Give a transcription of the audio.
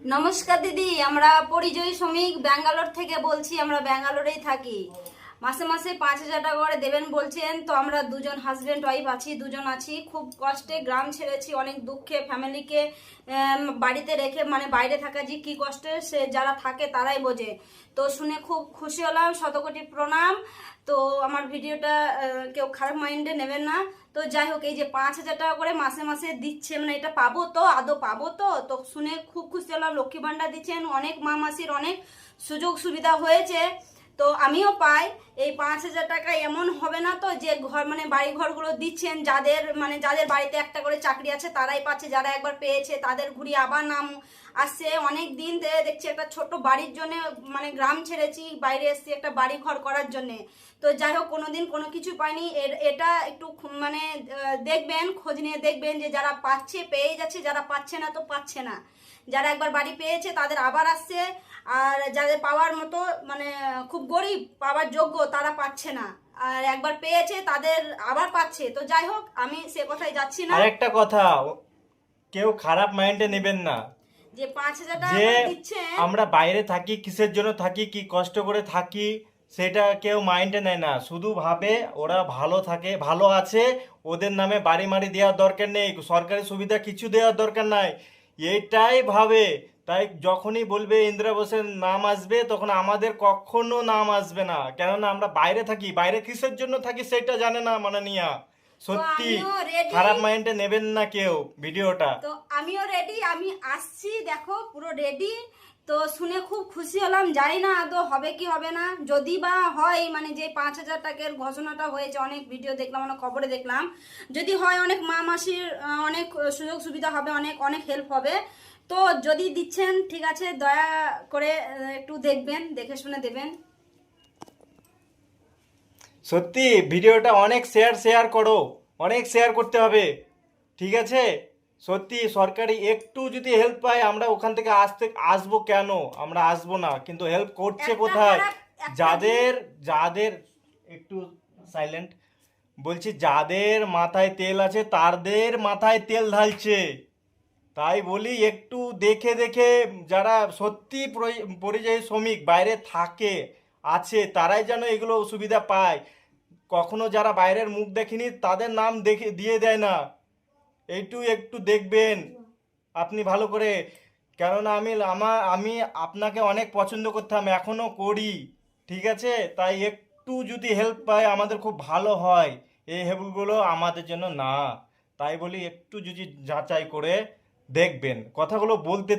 নমস্কার দিদি, আমরা পরিযায়ী শ্রমিক ব্যাঙ্গালোর থেকে বলছি। আমরা ব্যাঙ্গালোরেই থাকি। মাসে মাসে 5,000 টাকা করে দেবেন বলছেন। তো আমরা দুজন হাজবেন্ড ওয়াইফ আছি, দুজন আছি। খুব কষ্টে গ্রাম ছেড়েছি, অনেক দুঃখে ফ্যামিলিকে বাড়িতে রেখে, মানে বাইরে থাকা যে কি কষ্টে সে যারা থাকে তারাই বোঝে। তো শুনে খুব খুশি হলাম, শতকোটি প্রণাম। তো আমার ভিডিওটা কেউ খারাপ মাইন্ডে নেবেন না। তো যাই হোক, এই যে 5,000 টাকা করে মাসে মাসে দিচ্ছে, মানে এটা পাবো তো, আদৌ পাবো তো? তো শুনে খুব খুশি হলাম। লক্ষ্মী ভান্ডার দিচ্ছেন, অনেক মা মাসির অনেক সুযোগ সুবিধা হয়েছে। তো আমিও পাই। এই 5,000 টাকা এমন হবে না তো যে ঘর, মানে বাড়ি ঘরগুলো দিচ্ছেন যাদের, মানে যাদের বাড়িতে একটা করে চাকরি আছে তারাই পাচ্ছে, যারা একবার পেয়েছে তাদের ঘুরিয়ে আবার নাম আসছে। অনেক দিন ধরে দেখছি একটা ছোট বাড়ির জন্য, মানে গ্রাম ছেড়েছি, বাইরে এসেছি একটা বাড়ি ঘর করার জন্য। তো যাই হোক, কোনোদিন কোনো কিছু পাইনি। এটা একটু মানে দেখবেন, খোঁজ নিয়ে দেখবেন যে যারা পাচ্ছে পেয়ে যাচ্ছে, যারা পাচ্ছে না তো পাচ্ছে না। যারা একবার বাড়ি পেয়েছে তাদের আবার আসছে, আর যাদের পাওয়ার মতো, মানে খুব গরিব পাওয়ার যোগ্য তারা পাচ্ছে না, আর একবার পেয়েছে তাদের আবার পাচ্ছে। তো যাই হোক, আমি সে কথায় যাচ্ছি না। আরেকটা কথা, কেউ খারাপ মাইন্ডে নেবেন না যে 5,000 টাকা যে করে দিচ্ছে, আমরা বাইরে থাকি, কিসের জন্য থাকি, কি কষ্ট করে থাকি, সেটা কেউ মাইন্ডে নেয় না। শুধু ভাবে ওরা ভালো থাকে, ভালো আছে, ওদের নামে বাড়ি মারি দেওয়ার দরকার নেই, সরকারি সুবিধা কিছু দেওয়ার দরকার নাই, এইটাই ভাবে। তাই যখনই বলবে ইন্দিরাবাসের নাম আসবে, তখন আমাদের কখনো নাম আসবে না। কেননা আমরা বাইরে থাকি, বাইরে কিসের জন্য থাকি সেটা জানে না মাননীয়া। তো সত্যি আমিও রেডি। খারাপ মাইন্ডে নেবেন না কেউ ভিডিওটা। তো আমিও রেডি, আমি আসছি, দেখো পুরো রেডি। তো শুনে খুব খুশি হলাম। জানি না আদৌ হবে কি হবে না। যদি বা হয়, মানে যে 5,000 টাকার ঘোষণাটা হয়েছে, অনেক ভিডিও দেখলাম, অনেক খবরে দেখলাম, যদি হয় অনেক মা মাসির অনেক সুযোগ সুবিধা হবে, অনেক অনেক হেল্প হবে। তো যদি দিচ্ছেন ঠিক আছে, দয়া করে একটু দেখবেন, দেখে শুনে দেবেন। সত্যি ভিডিওটা অনেক শেয়ার শেয়ার করো, অনেক শেয়ার করতে হবে, ঠিক আছে? সত্যি সরকারি একটু যদি হেল্প পাই, আমরা ওখান থেকে আসবো কেন? আমরা আসবো না, কিন্তু হেল্প করছে একটা কোথায়? খারাপ একটা যাদের যাদের একটু সাইলেন্ট বলছি, যাদের মাথায় তেল আছে তাদের মাথায় তেল ঢালছে। তাই বলি একটু দেখে দেখে, যারা সত্যি পরিযায়ী শ্রমিক বাইরে থাকে আছে, তারাই যেন এগুলো সুবিধা পায়। কখনো যারা বাইরের মুখ দেখেনি তাদের নাম দেখে দিয়ে দেয় না। এইটু একটু দেখবেন আপনি ভালো করে। কেননা আমি আপনাকে অনেক পছন্দ করতাম, এখনো করি, ঠিক আছে? তাই একটু যদি হেল্প পাই আমাদের খুব ভালো হয়। এই হেল্পগুলো আমাদের জন্য না। তাই বলি একটু যদি যাচাই করে দেখবেন, কথাগুলো বলতে